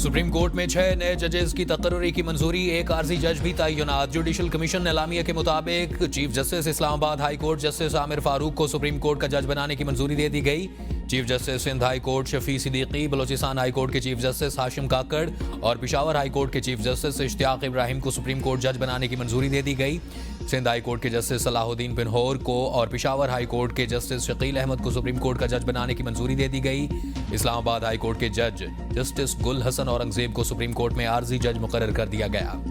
Supreme court में 6 नए जजेस की तकर्री की मंजूरी, एक आर्जी जज भी तैनात। जुडिशल कमीशन एलामिया के मुताबिक chief justice Islamabad high court justice Aamir Farooq को सुप्रीम कोर्ट का जज बनाने की मंजूरी दे दी गई। Chief justice Sindh high court Shafi Siddiqui, Balochistan high court के चीफ जस्टिस हाशिम काकड़ और पेशावर हाई कोर्ट के चीफ जस्टिस इश्तियाक इब्राहिम को सुप्रीम कोर्ट जज बनाने की मंजूरी दे दी गई। सिंध हाई कोर्ट के जस्टिस सलाहुद्दीन पिन्होर को और पेशावर हाई कोर्ट के जस्टिस शकील अहमद को सुप्रीम कोर्ट का जज बनाने की मंजूरी दे दी गई। इस्लामाबाद हाई कोर्ट के जज जस्टिस गुल हसन औरंगजेब को सुप्रीम कोर्ट में आर्जी जज मुकर्रर कर दिया गया।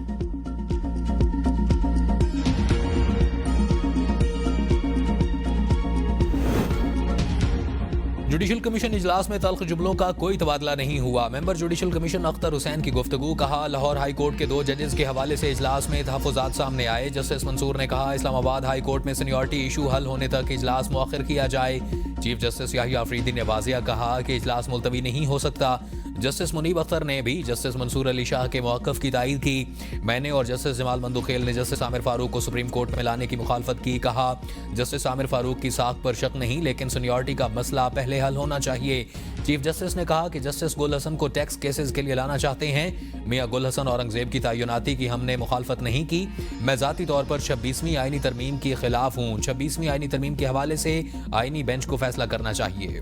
जुडिशल कमीशन इजलास में तल्ख जुमलों का कोई तबादला नहीं हुआ। Member judicial commission Akhtar Hussain की गुफ्तगू, कहा लाहौर हाई कोर्ट के 2 जजेस के हवाले से इजलास में तहफ़्फ़ुज़ात सामने आए। जस्टिस मंसूर ने कहा इस्लामाबाद हाई कोर्ट में सीनियरिटी इशू हल होने तक इजलास मुअख्खर किया जाए। चीफ जस्टिस याहिया अफरीदी ने वाज़िया कहा कि इजलास मुलतवी नहीं हो सकता। जस्टिस मुनीब अख्तर ने भी जस्टिस मंसूर अली शाह के मौक़िफ़ की तायीद की। मैंने और जस्टिस जमाल मंदुखेल ने जस्टिस आमिर फारूक को सुप्रीम कोर्ट में लाने की मुखालफत की। कहा जस्टिस आमिर फारूक की साख पर शक नहीं, लेकिन सीनियरिटी का मसला पहले हल होना चाहिए। चीफ जस्टिस ने कहा कि जस्टिस गुल हसन को टैक्स केसेस के लिए लाना चाहते हैं। मियां गुल हसन औरंगजेब की तैनाती की हमने मुखालफत नहीं की। मैं ज़ाती तौर पर 26वीं आईनी तरमीम के खिलाफ हूँ। 26वीं आईनी तरमीम के हवाले से आईनी बेंच को फैसला करना चाहिए।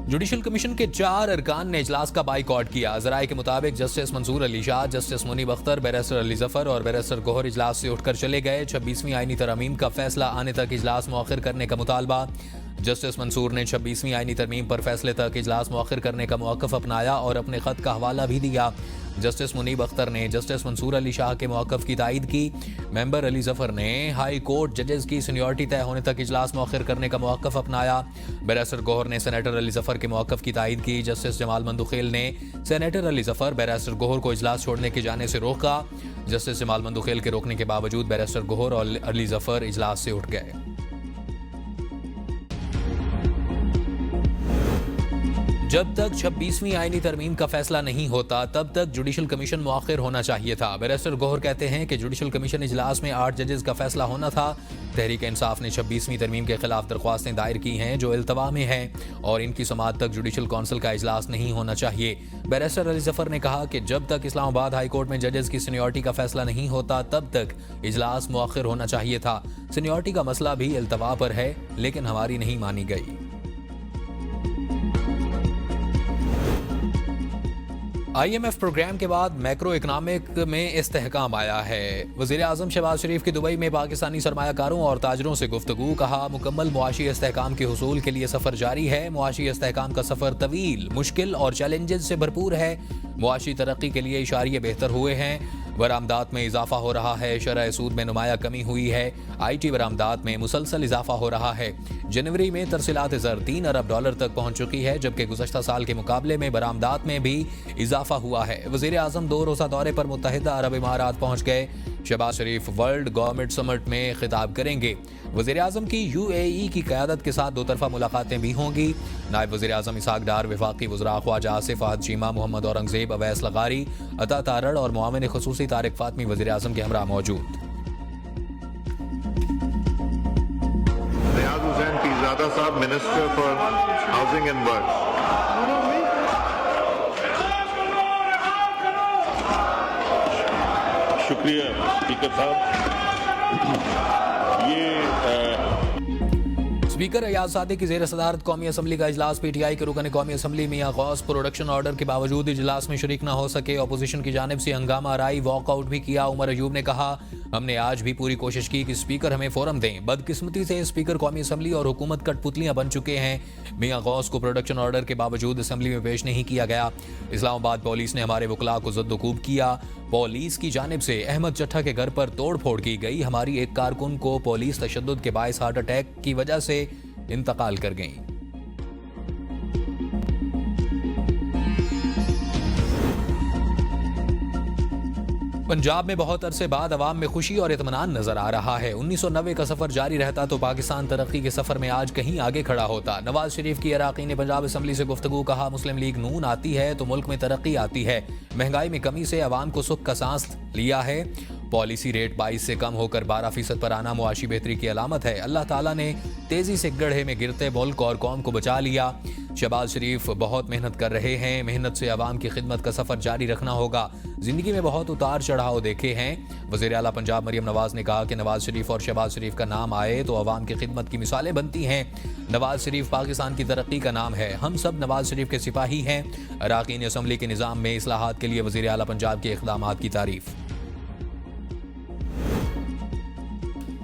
जुडिशल कमीशन के 4 अरकान ने इजलास का बाइकआउट किया। जराए के मुताबिक justice Mansoor Ali Shah, justice Muneeb Akhtar, barrister Ali Zafar और बैरिस्टर गोहर इजलास से उठकर चले गए। 26वीं आईनी तरमीम का फैसला आने तक इजलास मुअख्खर करने का मुतालबा। जस्टिस मंसूर ने 26वीं आईनी तरमीम पर फैसले तक इजलास मुअख्खर करने का मौक़िफ़ अपनाया और अपने ख़त का हवाला भी दिया। जस्टिस मुनीब अख्तर ने जस्टिस मंसूर अली शाह के मौक़िफ़ की तायीद की। मेंबर अली जफर ने हाई कोर्ट जजेस की सीनियरिटी तय होने तक इजलास मुअख्खर करने का मौक़िफ़ अपनाया। बैरिस्टर गोहर ने सेनेटर अली जफर के मौक़िफ़ की तायीद की। जस्टिस जमाल मंदुखेल ने सेनेटर अली जफर, बैरिस्टर गोहर को इजलास छोड़ने के जाने से रोका। जस्टिस जमाल मंदुखेल के रोकने के बावजूद बैरिस्टर गोहर और अली जफर इजलास से उठ गए। जब तक 26वीं आईनी तरमीम का फैसला नहीं होता तब तक जुडिशल कमीशन मुअख्खर होना चाहिए था। बैरिस्टर गोहर कहते हैं कि जुडिशल कमीशन इजलास में 8 जजेस का फैसला होना था। तहरीक इंसाफ ने 26वीं तरमीम के खिलाफ दरख्वास्तें दायर की हैं जो इल्तवा में हैं और इनकी समाअत तक जुडिशल कौंसिल का इजलास नहीं होना चाहिए। बैरिस्टर अली जफर ने कहा कि जब तक इस्लामाबाद हाई कोर्ट में जजेस की सीनियरिटी का फैसला नहीं होता तब तक इजलास मुअख्खर होना चाहिए था। सीनियरिटी का मसला भी इल्तवा पर है, लेकिन हमारी नहीं मानी गई। IMF प्रोग्राम के बाद मैक्रो इकनॉमिक में इस्तेहकाम आया है। वज़ीर आज़म शहबाज शरीफ की दुबई में पाकिस्तानी सरमायाकारों और ताजरों से गुफ्तगू, कहा मुकम्मल मुआशी इस्तेहकाम के हुसूल के लिए सफ़र जारी है। मुआशी इस्तेहकाम का सफ़र तवील, मुश्किल और चैलेंजेस से भरपूर है। मुआशी तरक्की के लिए इशारे बेहतर हुए हैं। बरामदात में इजाफा हो रहा है। शरह सूद में नुमाया कमी हुई है। IT बरामदात में मुसलसल इजाफा हो रहा है। जनवरी में तरसीलात ज़र $3 अरब तक पहुंच चुकी है, जबकि गुज़श्ता साल के मुकाबले में बरामदात में भी इजाफा हुआ है। वज़ीर आज़म 2 रोज़ा दौरे पर मुत्तहिदा अरब इमारात पहुंच गए। शहबाज शरीफ वर्ल्ड गवर्नमेंट समिट में खिताब करेंगे। वज़ीर आज़म की UAE की क़यादत के साथ 2 तरफ़ा मुलाकातें भी होंगी। नायब वज़ीर आज़म इसहाक डार, वफ़ाक़ी वज़रा ख्वाजा आसिफ फहद चीमा, मोहम्मद औरंगज़ेब, अवैस लगारी, अता तारड़ और मुआविन ख़ुसूसी तारिक फ़ातमी वज़ीर आज़म के हमरा मौजूद। नियाज़ हुसैन पीरज़ादा साहब, minister for housing and work. शुक्रिया स्पीकर साहब। स्पीकर अयाज सादिक की ज़ेर सदारत कौमी असम्बली का इजलास। PTI के रुकन कौमी असम्बली मियां गौस प्रोडक्शन ऑर्डर के बावजूद इजलास में शरीक न हो सके। अपोजिशन की जानिब से हंगामा आराई, वॉकआउट भी किया। उमर अयूब ने कहा हमने आज भी पूरी कोशिश की कि स्पीकर हमें फोरम दें। बदकिस्मती से स्पीकर कौमी असम्बली और हुकूमत कठपुतलियां बन चुके हैं। मियां गौस को प्रोडक्शन ऑर्डर के बावजूद असम्बली में पेश नहीं किया गया। इस्लामाबाद पुलिस ने हमारे वकला को ज़द्दोकूब किया। पुलिस की जानिब से अहमद चट्ठा के घर पर तोड़ फोड़ की गई। हमारी एक कारकुन को पुलिस तशद्दुद के बायस हार्ट अटैक की वजह से इंतकाल कर गई। पंजाब में बहुत अरसे बाद अवाम में खुशी और इत्मीनान नजर आ रहा है। 1990 का सफर जारी रहता तो पाकिस्तान तरक्की के सफर में आज कहीं आगे खड़ा होता। नवाज शरीफ की अराकीन पंजाब असम्बली से गुफ्तगू, कहा मुस्लिम लीग नून आती है तो मुल्क में तरक्की आती है। महंगाई में कमी से अवाम को सुख का सांस लिया है। पॉलिसी रेट 22 से कम होकर 12% पर आना मुआशी बेहतरी की अलामत है। अल्लाह ताला ने तेजी से गड्ढे में गिरते मुल्क और कौम को बचा लिया। शहबाज शरीफ बहुत मेहनत कर रहे हैं, मेहनत से अवाम की खिदमत का सफर जारी रखना होगा। जिंदगी में बहुत उतार चढ़ाव देखे हैं। वज़ीर आला पंजाब मरियम नवाज ने कहा कि नवाज शरीफ और शहबाज शरीफ का नाम आए तो अवाम की खिदमत की मिसालें बनती हैं। नवाज शरीफ पाकिस्तान की तरक्की का नाम है। हम सब नवाज शरीफ के सिपाही हैं। अराकीन असम्बली के निज़ाम में इस्लाहात के लिए वज़ीर आला पंजाब के इक़दामात की तारीफ।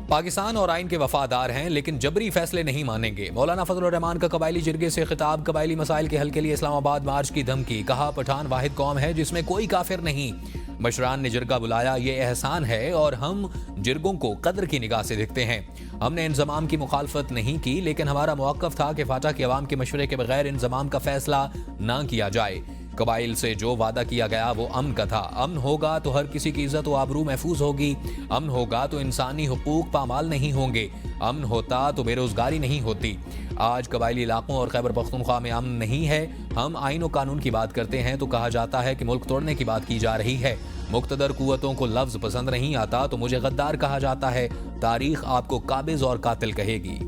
पाकिस्तान और आइन के वफादार हैं लेकिन जबरी फैसले नहीं मानेंगे। मौलाना फजल रहमान का कबायली जिरगे से खिताब। कबायली मसाइल के हल के लिए इस्लामाबाद मार्च की धमकी। कहा पठान वाहिद कौम है जिसमें कोई काफिर नहीं। मशरान ने जिरगा बुलाया, ये एहसान है और हम जिरगों को कदर की निगाह से देखते हैं। हमने इंजमाम की मुखालफत नहीं की लेकिन हमारा मौक़िफ़ था कि फाटा की अवाम के मशवरे के बगैर इंजमाम का फैसला ना किया जाए। कबाइल से जो वादा किया गया वो अमन का था। अमन होगा तो हर किसी की इज्जत व आबरू महफूज होगी। अमन होगा तो इंसानी हुकूक पामाल नहीं होंगे। अमन होता तो बेरोजगारी नहीं होती। आज कबाइली इलाकों और खैबर पख्तूनख्वा में अमन नहीं है। हम आइन और कानून की बात करते हैं तो कहा जाता है कि मुल्क तोड़ने की बात की जा रही है। मुक्तदर कुव्वतों को लफ्ज पसंद नहीं आता तो मुझे गद्दार कहा जाता है। तारीख आपको काबिज और कातिल कहेगी।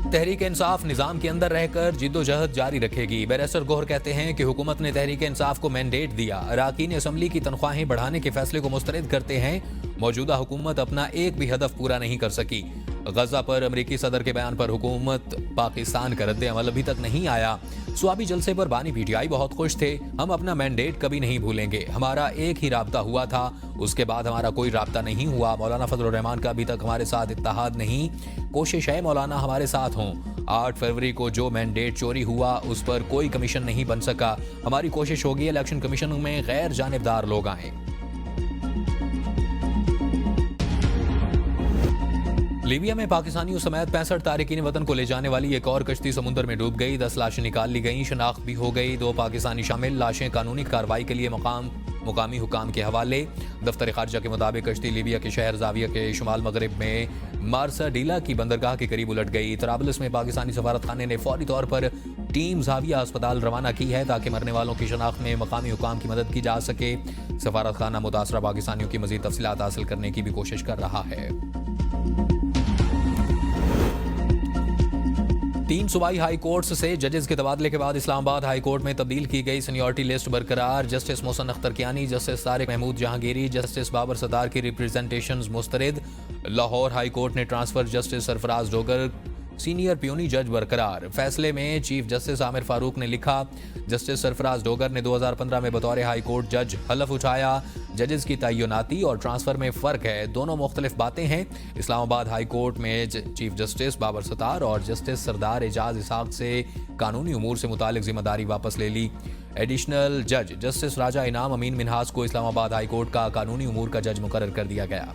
तहरीक इंसाफ निजाम के अंदर रहकर जिद्दोजहद जारी रखेगी। बैरिस्टर गोहर कहते हैं कि हुकूमत ने तहरीक इंसाफ को मैंडेट दिया। अराकीन असम्बली की तनख्वाहें बढ़ाने के फैसले को मुस्तरद करते हैं। मौजूदा हुकूमत अपना एक भी हदफ पूरा नहीं कर सकी। गजा पर अमरीकी सदर के बयान पर हुकूमत पाकिस्तान का रद्द अमल अभी तक नहीं आया। स्वाबी जलसे पर बानी पीटीआई बहुत खुश थे। हम अपना मैंडेट कभी नहीं भूलेंगे। हमारा एक ही राब्ता हुआ था, उसके बाद हमारा कोई राब्ता नहीं हुआ। मौलाना फजल रहमान का अभी तक हमारे साथ इत्तेहाद नहीं। कोशिश है मौलाना हमारे साथ हों। 8 फरवरी को जो मैंडेट चोरी हुआ उस पर कोई कमीशन नहीं बन सका। हमारी कोशिश होगी इलेक्शन कमीशन में गैर जानिबदार लोग आएं। लीबिया में पाकिस्तानियों समेत 65 तारिकीन वतन को ले जाने वाली एक और कश्ती समुद्र में डूब गई। 10 लाशें निकाल ली गईं, शनाख्त भी हो गई। 2 पाकिस्तानी शामिल। लाशें कानूनी कार्रवाई के लिए मुकामी हुकाम के हवाले। दफ्तर खारजा के मुताबिक कश्ती लीबिया के शहर जाविया के शुमाल मगरब में मार्साडीला की बंदरगाह के करीब उलट गई। तराबलस में पाकिस्तानी सफारत खाने ने फौरी तौर पर टीम जाविया अस्पताल रवाना की है ताकि मरने वालों की शनाख्त में मकामी हुकाम की मदद की जा सके। सफारत खाना मुतासरा पाकिस्तानियों की मजीद तफसीलात हासिल करने की भी कोशिश कर रहा है। 3 सूबाई हाई कोर्ट्स से जजेस के तबादले के बाद इस्लामाबाद हाई कोर्ट में तब्दील की गई सीनियरिटी लिस्ट बरकरार। Justice Mohsin Akhtar Kayani, justice Tariq Mahmood Jahangiri, justice Babar Sattar की रिप्रेजेंटेशंस मुस्तरद। लाहौर हाई कोर्ट ने transfer justice Sarfraz Dogar senior puisne जज बरकरार। फैसले में चीफ जस्टिस आमिर फारूक ने लिखा, जस्टिस सरफराज डोगर ने 2015 में बतौर हाई कोर्ट जज हलफ उठाया। जजेस की तयनाती और ट्रांसफर में फ़र्क है, दोनों मुख्तलिफ बातें हैं। इस्लामाबाद हाई कोर्ट में चीफ जस्टिस बाबर सत्तार और जस्टिस सरदार एजाज इसाक से कानूनी उमूर से मुतालिक जिम्मेदारी वापस ले ली। एडिशनल जज जस्टिस राजा इनाम अमीन मिनहास को इस्लामाबाद हाई कोर्ट का कानूनी उमूर का जज मुकर्रर कर दिया गया।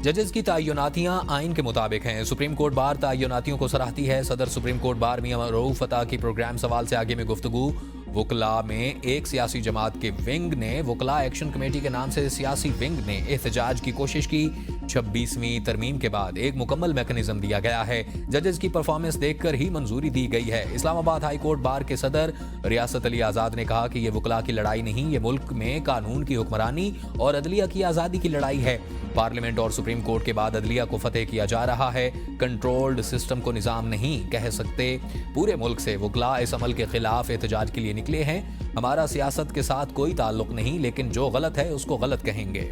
जजेस की तयनातियां आइन के मुताबिक हैं। सुप्रीम कोर्ट बार तयनातियों को सराहती है। सदर सुप्रीम कोर्ट बार मियां रऊफ फतह की प्रोग्राम सवाल से आगे में गुफ्तगू। वकला में एक सियासी जमात के विंग ने वकला एक्शन कमेटी के नाम से सियासी विंग ने एहतजाज की कोशिश की। 26वीं तरमीम के बाद एक मुकम्मल मैकेनिज्म दिया गया है। जजेस की परफॉर्मेंस देखकर ही मंजूरी दी गई है। इस्लामाबाद हाई कोर्ट बार के सदर रियासत अली आज़ाद ने कहा कि ये वकला की लड़ाई नहीं, ये मुल्क में कानून की हुक्मरानी और अदलिया की आज़ादी की लड़ाई है। पार्लियामेंट और सुप्रीम कोर्ट के बाद अदलिया को फतेह किया जा रहा है। कंट्रोल्ड सिस्टम को निज़ाम नहीं कह सकते। पूरे मुल्क से वकला इस अमल के खिलाफ एहतजाज के लिए निकले हैं। हमारा सियासत के साथ कोई ताल्लुक नहीं, लेकिन जो गलत है उसको गलत कहेंगे।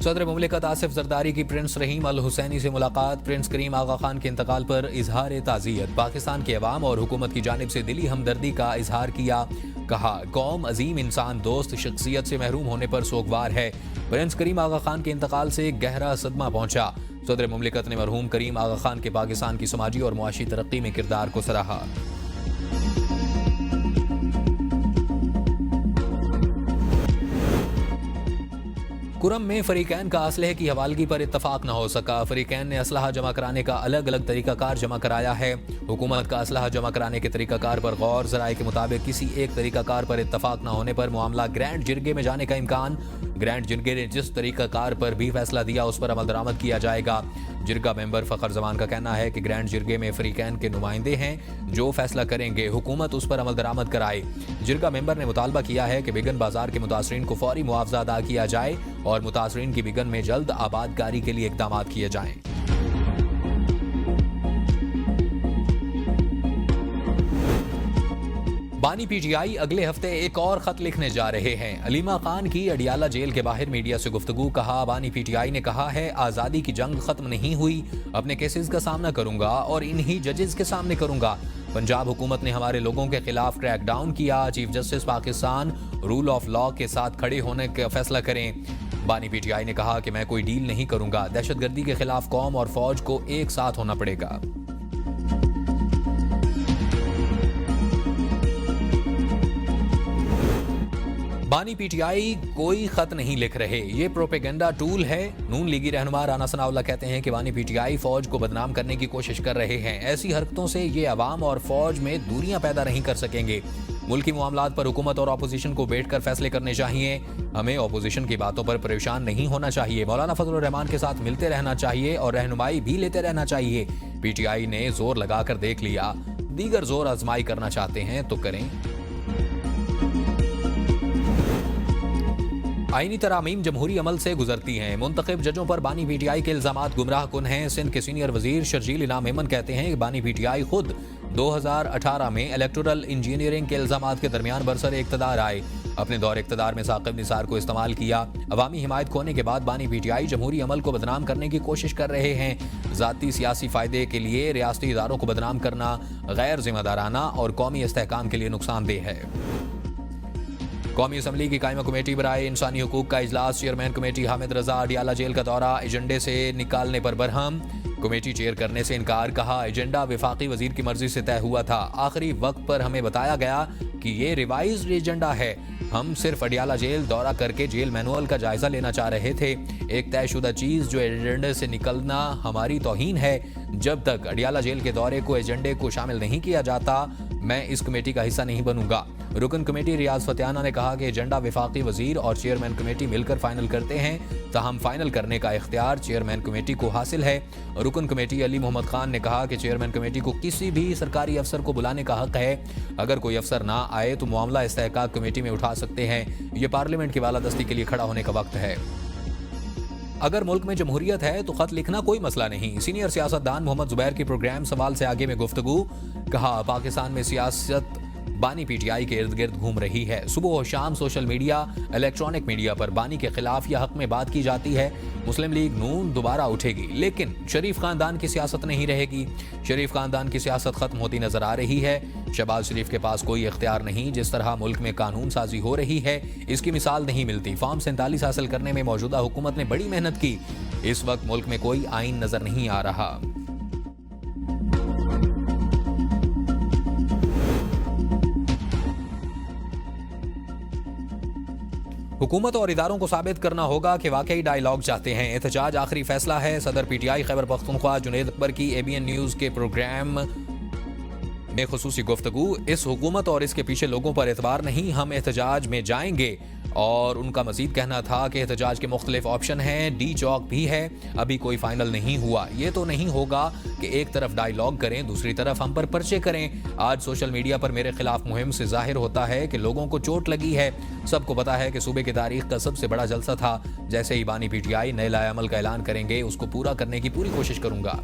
सदर मुमलिकत आसिफ जरदारी की प्रिंस रहीम अल हुसैनी से मुलाकात। प्रिंस करीम आगा खान के इंतकाल पर इजहार ताज़ियत। पाकिस्तान के अवाम और हुकूमत की जानिब से दिली हमदर्दी का इजहार किया। कहा, कौम अजीम इंसान दोस्त शख्सियत से महरूम होने पर सोगवार है। प्रिंस करीम आगा खान के इंतकाल से गहरा सदमा पहुंचा। सदर मुमलिकत ने मरहूम करीम आगा खान के पाकिस्तान की समाजी और मुआशी तरक्की में किरदार को सराहा। कुरम में फरीकैन का असलहे की हवालगी पर इत्तफाक न हो सका। फरीकैन ने असलहा जमा कराने का अलग अलग तरीकाकार जमा कराया है। हुकूमत का असलहा जमा कराने के तरीकाकार पर गौर। ज़राए के मुताबिक किसी एक तरीकाकार पर इत्तफाक न होने पर मामला ग्रैंड जिरगे में जाने का इम्कान। ग्रैंड जिरगे ने जिस तरीकाकार पर भी फैसला दिया उस पर अमल दरामद किया जाएगा। जिरगा मेंबर फ़खर जमान का कहना है कि ग्रैंड जिरगे में फरीकैन के नुमाइंदे हैं, जो फैसला करेंगे हुकूमत उस पर अमल दरामद कराए। जिरगा मेंबर ने मुतालबा किया है कि बिगन बाजार के मुतासरीन को फौरी मुआवजा अदा किया जाए और मुतासरीन की बिगन में जल्द आबादकारी के लिए इक़दाम किए जाएं। बानी पीटीआई अगले हफ्ते एक और खत लिखने जा रहे हैं। अलीमा खान की अडियाला जेल के बाहर मीडिया से गुफ्तगू। कहा, बानी पीटीआई ने कहा है आज़ादी की जंग खत्म नहीं हुई, अपने केसेस का सामना करूंगा और इन्हीं जजेस के सामने करूंगा। पंजाब हुकूमत ने हमारे लोगों के खिलाफ क्रैकडाउन किया। Chief justice Pakistan rule of law के साथ खड़े होने का फैसला करें। बानी पीटीआई ने कहा कि मैं कोई डील नहीं करूंगा, दहशतगर्दी के खिलाफ कौम और फौज को एक साथ होना पड़ेगा। बानी पीटीआई कोई खत नहीं लिख रहे, ये प्रोपेगेंडा टूल है। नून लीगी रहनुमा राना सनाउल्लाह कहते हैं कि बानी पीटीआई फौज को बदनाम करने की कोशिश कर रहे हैं। ऐसी हरकतों से ये अवाम और फौज में दूरियां पैदा नहीं कर सकेंगे। मुल्की मामलात पर हुकूमत और अपोजिशन को बैठकर फैसले करने चाहिए। हमें अपोजिशन की बातों पर परेशान नहीं होना चाहिए। मौलाना फजलुर रहमान के साथ मिलते रहना चाहिए और रहनुमाई भी लेते रहना चाहिए। पीटीआई ने जोर लगाकर देख लिया, दीगर जोर आजमाई करना चाहते हैं तो करें। आईनी तरामीम जमहूरी अमल से गुजरती हैं। मुंतखब जजों पर बानी पीटीआई के इल्जामात गुमराह कुन हैं। सिंध के सीनियर वजीर शर्जील इनाम मेमन कहते हैं कि बानी पीटीआई खुद 2018 में इलेक्टोरल इंजीनियरिंग के इल्जामात के दरमियान बरसर इक़्तिदार आए। अपने दौर इक़्तिदार में साकिब निसार को इस्तेमाल किया। अवामी हिमायत खोने के बाद बानी पीटीआई जमहूरी अमल को बदनाम करने की कोशिश कर रहे हैं। ज़ाती सियासी फ़ायदे के लिए रियासती इदारों को बदनाम करना गैर जिम्मेदाराना और कौमी इस्तेहकाम के लिए नुकसानदेह है। कौमी असम्बली की कायमा कमेटी बराए इंसानी हुकूक का इजलास। चेयरमैन कमेटी हामिद रजा अडियाला जेल का दौरा एजेंडे से निकालने पर बरहम। कमेटी चेयर करने से इनकार। कहा, एजेंडा वफाकी वजीर की मर्जी से तय हुआ था। आखिरी वक्त पर हमें बताया गया कि ये रिवाइज्ड एजेंडा है। हम सिर्फ अडियाला जेल दौरा करके जेल मैनुअल का जायजा लेना चाह रहे थे। एक तयशुदा चीज जो एजेंडे से निकलना हमारी तौहीन है। जब तक अडियाला जेल के दौरे को एजेंडे को शामिल नहीं किया जाता, मैं इस कमेटी का हिस्सा नहीं बनूंगा। रुकन कमेटी रियाज फतियाना ने कहा कि एजेंडा वफाकी वजीर और चेयरमैन कमेटी मिलकर फाइनल करते हैं, ताहम फाइनल करने का इख्तियार चेयरमैन कमेटी को हासिल है। रुकन कमेटी अली मोहम्मद खान ने कहा कि चेयरमैन कमेटी को किसी भी सरकारी अफसर को बुलाने का हक है। अगर कोई अफसर ना आए तो मामला इस्तेहकाक कमेटी में उठा सकते हैं। ये पार्लियामेंट की बालादस्ती के लिए खड़ा होने का वक्त है। अगर मुल्क में जमहूरियत है तो खत लिखना कोई मसला नहीं। सीनियर सियासतदान मोहम्मद जुबैर की प्रोग्राम सवाल से आगे में गुफ्तगू। कहा, पाकिस्तान में सियासत बानी पीटीआई के इर्द गिर्द घूम रही है। सुबह और शाम सोशल मीडिया, इलेक्ट्रॉनिक मीडिया पर बानी के खिलाफ या हक में बात की जाती है। मुस्लिम लीग नून दोबारा उठेगी, लेकिन शरीफ खानदान की सियासत नहीं रहेगी। शरीफ खानदान की सियासत खत्म होती नजर आ रही है। शहबाज शरीफ के पास कोई इख्तियार नहीं। जिस तरह मुल्क में कानून साजी हो रही है, इसकी मिसाल नहीं मिलती। फॉर्म 47 हासिल करने में मौजूदा हुकूमत ने बड़ी मेहनत की। इस वक्त मुल्क में कोई आइन नजर नहीं आ रहा। हुकूमत और इदारों को साबित करना होगा कि वाकई डायलॉग चाहते हैं। एहतजाज आखिरी फैसला है। सदर पीटीआई खैबर पख्तूनख्वा जुनैद अकबर की ABN न्यूज़ के प्रोग्राम में खुसूसी गुफ्तगू। इस हुकूमत और इसके पीछे लोगों पर एतबार नहीं, हम एहतजाज में जाएंगे। और उनका मजीद कहना था कि एहतजाज के मुख्तलिफ ऑप्शन हैं, डी चौक भी है, अभी कोई फाइनल नहीं हुआ। ये तो नहीं होगा कि एक तरफ डायलॉग करें, दूसरी तरफ हम पर पर्चे करें। आज सोशल मीडिया पर मेरे खिलाफ मुहिम से जाहिर होता है कि लोगों को चोट लगी है। सबको पता है कि सूबे की तारीख का सबसे बड़ा जलसा था। जैसे ही बानी पीटीआई नए लाएअमल का ऐलान करेंगे, उसको पूरा करने की पूरी कोशिश करूंगा।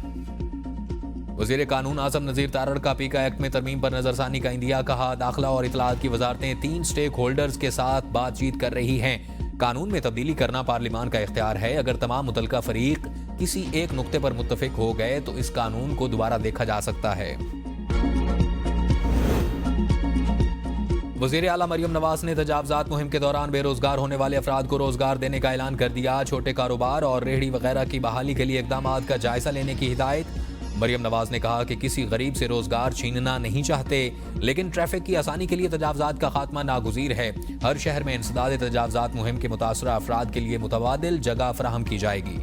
वज़ीर कानून आज़म नज़ीर तारड़ का पीका एक्ट में तरमीम पर नजरसानी का इंदिया। कहा, दाखिला और इत्तलाआत की वजारतें 3 स्टेक होल्डर्स के साथ बातचीत कर रही हैं। कानून में तब्दीली करना पार्लिमान का इख्तियार है। अगर तमाम मुतल्लिका फरीक किसी एक नुक्ते पर मुत्तफिक हो गए तो इस कानून को दोबारा देखा जा सकता है। वज़ीर आला मरियम नवाज ने तजावज़ात मुहिम के दौरान बेरोजगार होने वाले अफराद को रोजगार देने का ऐलान कर दिया। छोटे कारोबार और रेहड़ी वगैरह की बहाली के लिए इक़दामात का जायजा लेने की हिदायत। मरियम नवाज ने कहा कि किसी गरीब से रोजगार छीनना नहीं चाहते, लेकिन ट्रैफिक की आसानी के लिए तजावजात का खात्मा नागुज़ीर है। हर शहर में इंसदाद तजावजात मुहिम के मुतासरा अफराद के लिए मुतबादिल जगह फराहम की जाएगी।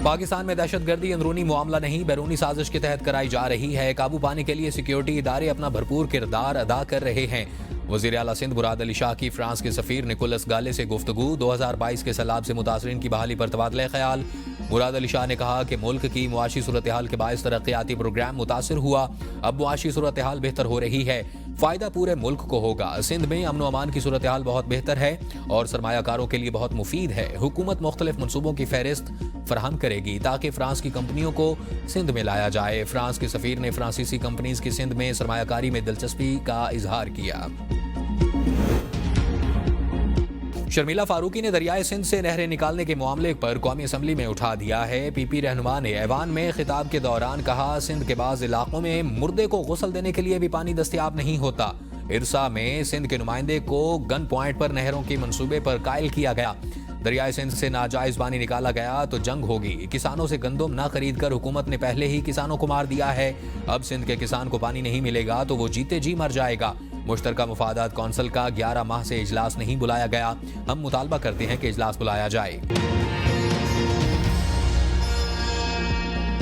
पाकिस्तान में दहशतगर्दी अंदरूनी मामला नहीं, बैरूनी साजिश के तहत कराई जा रही है। काबू पाने के लिए सिक्योरिटी इदारे अपना भरपूर किरदार अदा कर रहे हैं। वज़ीर आला सिंध मुराद अली शाह की फ्रांस के सफ़ीर निकोलस गाले से गुफ्तगू। 2022 के सैलाब से मुतासरीन की बहाली पर तबादला ख्याल। मुराद अली शाह ने कहा कि मुल्क की मुआशी सूरत हाल के बायस तरक्याती प्रोग्राम मुतासिर हुआ। अब मुआशी सूरत हाल बेहतर हो रही है, फ़ायदा पूरे मुल्क को होगा। सिंध में अमन व अमान की सूरत हाल बहुत बेहतर है और सरमायाकारों के लिए बहुत मुफीद है। हुकूमत मुख्तलिफ मनसूबों की फहरिस्त फराहम करेगी ताकि फ्रांस की कंपनियों को सिंध में लाया जाए। फ्रांस के सफ़ीर ने फ्रांसीसी कंपनीज की सिंध में सरमायाकारी में दिलचस्पी का इजहार किया। शर्मिला फारूकी ने दरियाए सिंध से नहरें निकालने के मामले पर कौमी असम्बली में उठा दिया है। पीपी रहनुमा ने ऐवान में खिताब के दौरान कहा, सिंध के बाज़ इलाकों में मुर्दे को गुस्ल देने के लिए भी पानी दस्तयाब नहीं होता। इरसा में सिंध के नुमाइंदे को गन पॉइंट पर नहरों के मंसूबे पर कायल किया गया। दरियाए सिंध से नाजायज पानी निकाला गया तो जंग होगी। किसानों से गंदम न खरीद कर हुकूमत ने पहले ही किसानों को मार दिया है। अब सिंध के किसान को पानी नहीं मिलेगा तो वो जीते जी मर जाएगा। मुश्तरका मुफादात कौंसिल का 11 माह से इजलास नहीं बुलाया गया। हम मुतालबा करते हैं कि इजलास बुलाया जाए।